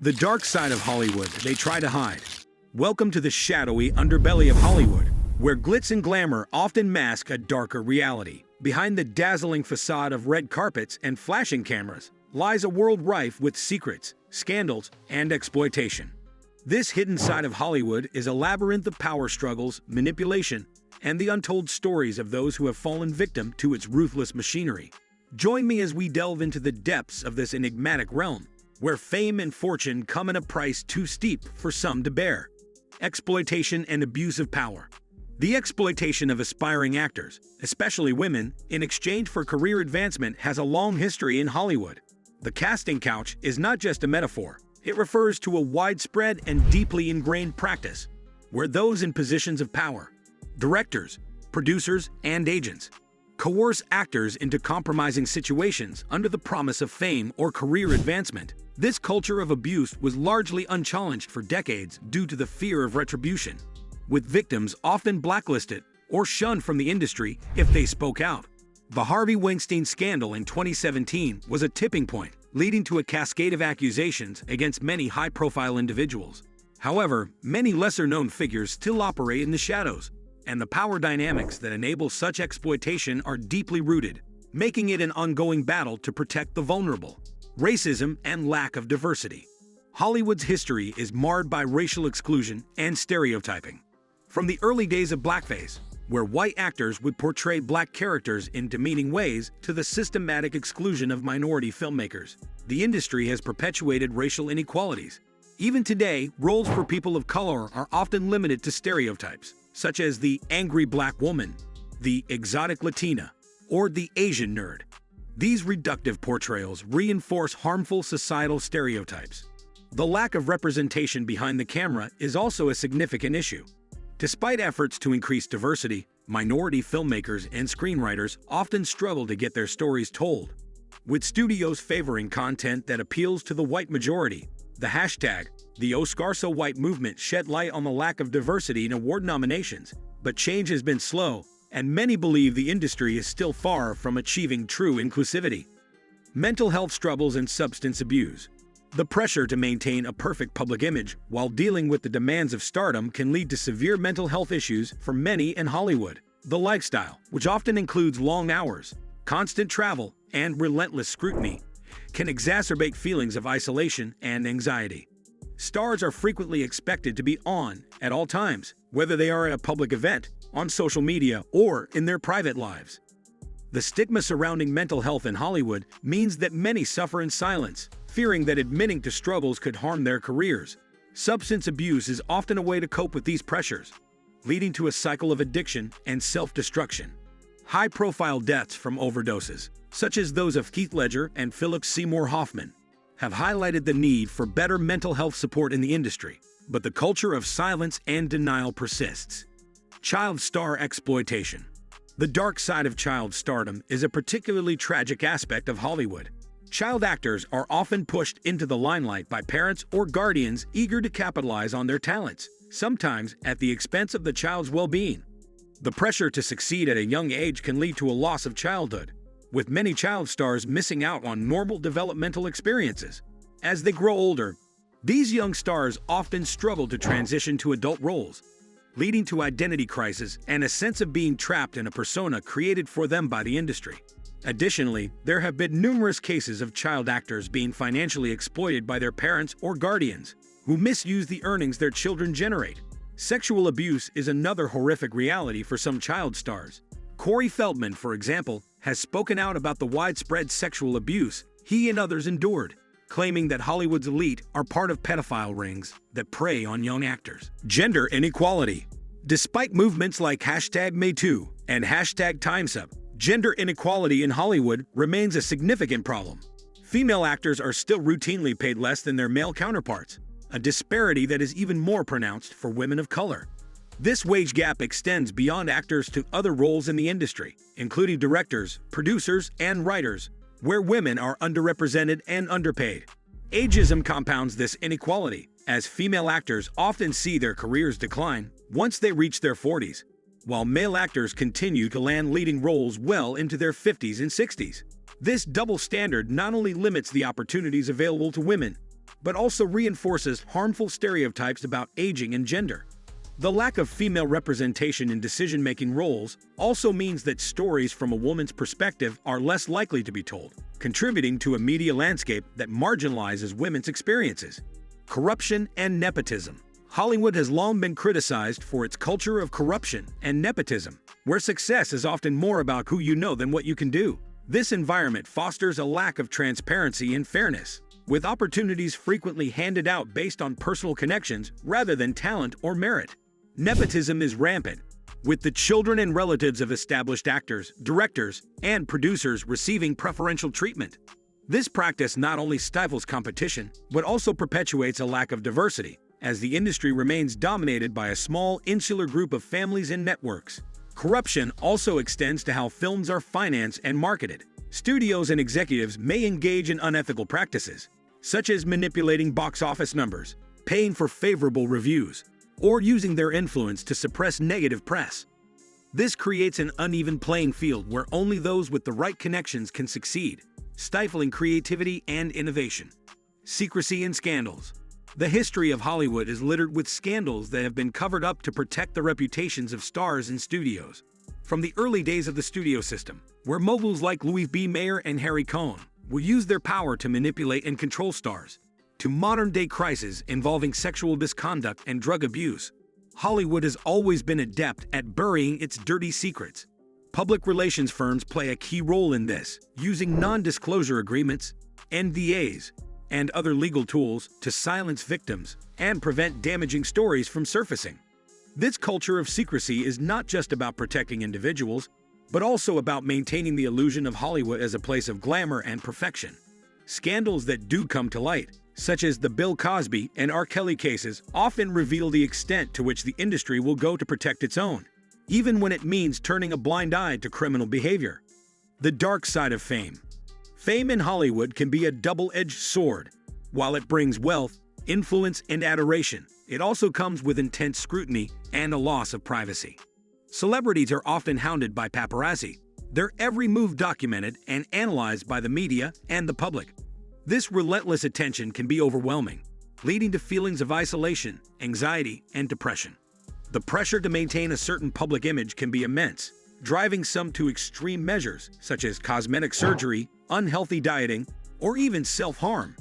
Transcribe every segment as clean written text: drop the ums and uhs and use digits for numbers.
The dark side of Hollywood they try to hide. Welcome to the shadowy underbelly of Hollywood, where glitz and glamour often mask a darker reality. Behind the dazzling facade of red carpets and flashing cameras lies a world rife with secrets, scandals, and exploitation. This hidden side of Hollywood is a labyrinth of power struggles, manipulation, and the untold stories of those who have fallen victim to its ruthless machinery. Join me as we delve into the depths of this enigmatic realm, where fame and fortune come at a price too steep for some to bear. Exploitation and abuse of power. The exploitation of aspiring actors, especially women, in exchange for career advancement has a long history in Hollywood. The casting couch is not just a metaphor. It refers to a widespread and deeply ingrained practice, where those in positions of power, directors, producers, and agents, coerce actors into compromising situations under the promise of fame or career advancement. This culture of abuse was largely unchallenged for decades due to the fear of retribution, with victims often blacklisted or shunned from the industry if they spoke out. The Harvey Weinstein scandal in 2017 was a tipping point, leading to a cascade of accusations against many high-profile individuals. However, many lesser-known figures still operate in the shadows, and the power dynamics that enable such exploitation are deeply rooted, making it an ongoing battle to protect the vulnerable. Racism and lack of diversity. Hollywood's history is marred by racial exclusion and stereotyping. From the early days of blackface, where white actors would portray black characters in demeaning ways, to the systematic exclusion of minority filmmakers, the industry has perpetuated racial inequalities. Even today, roles for people of color are often limited to stereotypes, such as the angry black woman, the exotic Latina, or the Asian nerd. These reductive portrayals reinforce harmful societal stereotypes. The lack of representation behind the camera is also a significant issue. Despite efforts to increase diversity, minority filmmakers and screenwriters often struggle to get their stories told. With studios favoring content that appeals to the white majority, the hashtag, the #OscarSoWhite movement shed light on the lack of diversity in award nominations, but change has been slow, and many believe the industry is still far from achieving true inclusivity. Mental health struggles and substance abuse. The pressure to maintain a perfect public image while dealing with the demands of stardom can lead to severe mental health issues for many in Hollywood. The lifestyle, which often includes long hours, constant travel, and relentless scrutiny, can exacerbate feelings of isolation and anxiety. Stars are frequently expected to be on at all times, whether they are at a public event, on social media, or in their private lives. The stigma surrounding mental health in Hollywood means that many suffer in silence, fearing that admitting to struggles could harm their careers. Substance abuse is often a way to cope with these pressures, leading to a cycle of addiction and self-destruction. High-profile deaths from overdoses, such as those of Heath Ledger and Philip Seymour Hoffman, have highlighted the need for better mental health support in the industry, but the culture of silence and denial persists. Child star exploitation. The dark side of child stardom is a particularly tragic aspect of Hollywood. Child actors are often pushed into the limelight by parents or guardians eager to capitalize on their talents, sometimes at the expense of the child's well-being. The pressure to succeed at a young age can lead to a loss of childhood, with many child stars missing out on normal developmental experiences. As they grow older, these young stars often struggle to transition to adult roles, leading to identity crisis and a sense of being trapped in a persona created for them by the industry. Additionally, there have been numerous cases of child actors being financially exploited by their parents or guardians, who misuse the earnings their children generate. Sexual abuse is another horrific reality for some child stars. Corey Feldman, for example, has spoken out about the widespread sexual abuse he and others endured, claiming that Hollywood's elite are part of pedophile rings that prey on young actors. Gender inequality. Despite movements like #MeToo and #TimesUp, gender inequality in Hollywood remains a significant problem. Female actors are still routinely paid less than their male counterparts, a disparity that is even more pronounced for women of color. This wage gap extends beyond actors to other roles in the industry, including directors, producers, and writers, where women are underrepresented and underpaid. Ageism compounds this inequality, as female actors often see their careers decline once they reach their 40s, while male actors continue to land leading roles well into their 50s and 60s. This double standard not only limits the opportunities available to women, but also reinforces harmful stereotypes about aging and gender. The lack of female representation in decision-making roles also means that stories from a woman's perspective are less likely to be told, contributing to a media landscape that marginalizes women's experiences. Corruption and nepotism. Hollywood has long been criticized for its culture of corruption and nepotism, where success is often more about who you know than what you can do. This environment fosters a lack of transparency and fairness, with opportunities frequently handed out based on personal connections rather than talent or merit. Nepotism is rampant, with the children and relatives of established actors, directors, and producers receiving preferential treatment. This practice not only stifles competition, but also perpetuates a lack of diversity, as the industry remains dominated by a small, insular group of families and networks. Corruption also extends to how films are financed and marketed. Studios and executives may engage in unethical practices, such as manipulating box office numbers, paying for favorable reviews, or using their influence to suppress negative press. This creates an uneven playing field where only those with the right connections can succeed, stifling creativity and innovation. Secrecy and scandals. The history of Hollywood is littered with scandals that have been covered up to protect the reputations of stars and studios. From the early days of the studio system, where moguls like Louis B. Mayer and Harry Cohn would use their power to manipulate and control stars, to modern-day crises involving sexual misconduct and drug abuse, Hollywood has always been adept at burying its dirty secrets. Public relations firms play a key role in this, using non-disclosure agreements, NDAs, and other legal tools to silence victims and prevent damaging stories from surfacing. This culture of secrecy is not just about protecting individuals, but also about maintaining the illusion of Hollywood as a place of glamour and perfection. Scandals that do come to light, such as the Bill Cosby and R. Kelly cases, often reveal the extent to which the industry will go to protect its own, even when it means turning a blind eye to criminal behavior. The dark side of fame. Fame in Hollywood can be a double-edged sword. While it brings wealth, influence, and adoration, it also comes with intense scrutiny and a loss of privacy. Celebrities are often hounded by paparazzi, their every move documented and analyzed by the media and the public. This relentless attention can be overwhelming, leading to feelings of isolation, anxiety, and depression. The pressure to maintain a certain public image can be immense, driving some to extreme measures such as cosmetic surgery, unhealthy dieting, or even self-harm.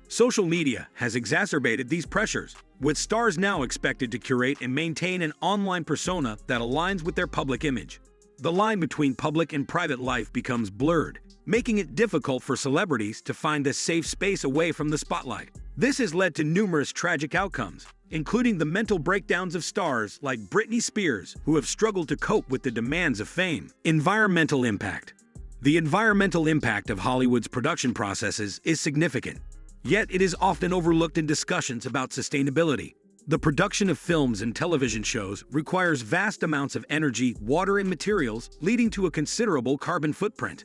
Social media has exacerbated these pressures, with stars now expected to curate and maintain an online persona that aligns with their public image. The line between public and private life becomes blurred, making it difficult for celebrities to find a safe space away from the spotlight. This has led to numerous tragic outcomes, including the mental breakdowns of stars like Britney Spears, who have struggled to cope with the demands of fame. Environmental impact. The environmental impact of Hollywood's production processes is significant, yet it is often overlooked in discussions about sustainability. The production of films and television shows requires vast amounts of energy, water, and materials, leading to a considerable carbon footprint.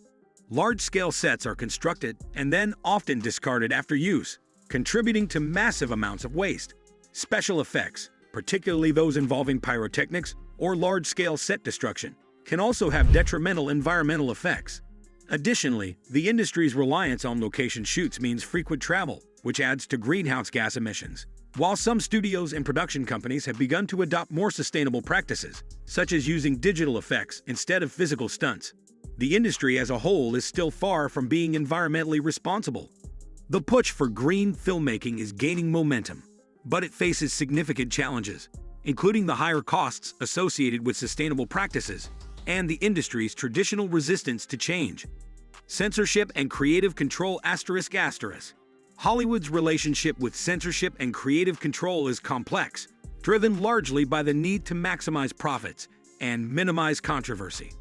Large-scale sets are constructed and then often discarded after use, contributing to massive amounts of waste. Special effects, particularly those involving pyrotechnics or large-scale set destruction, can also have detrimental environmental effects. Additionally, the industry's reliance on location shoots means frequent travel, which adds to greenhouse gas emissions. While some studios and production companies have begun to adopt more sustainable practices, such as using digital effects instead of physical stunts, the industry as a whole is still far from being environmentally responsible. The push for green filmmaking is gaining momentum, but it faces significant challenges, including the higher costs associated with sustainable practices and the industry's traditional resistance to change. Censorship and creative control ****. Hollywood's relationship with censorship and creative control is complex, driven largely by the need to maximize profits and minimize controversy.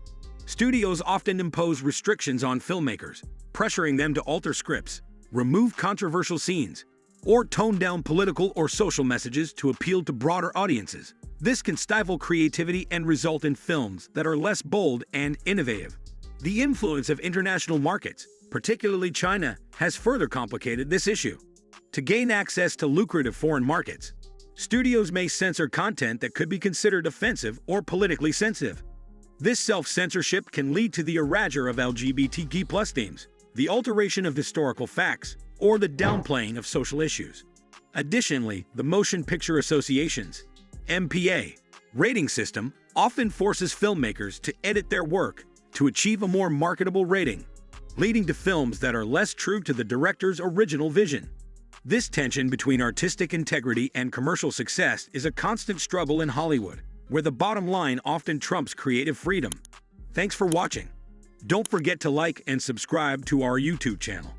Studios often impose restrictions on filmmakers, pressuring them to alter scripts, remove controversial scenes, or tone down political or social messages to appeal to broader audiences. This can stifle creativity and result in films that are less bold and innovative. The influence of international markets, particularly China, has further complicated this issue. To gain access to lucrative foreign markets, studios may censor content that could be considered offensive or politically sensitive. This self-censorship can lead to the erasure of LGBTQ+ themes, the alteration of historical facts, or the downplaying of social issues. Additionally, the Motion Picture Association's MPA rating system often forces filmmakers to edit their work to achieve a more marketable rating, leading to films that are less true to the director's original vision. This tension between artistic integrity and commercial success is a constant struggle in Hollywood, where the bottom line often trumps creative freedom. Thanks for watching. Don't forget to like and subscribe to our YouTube channel.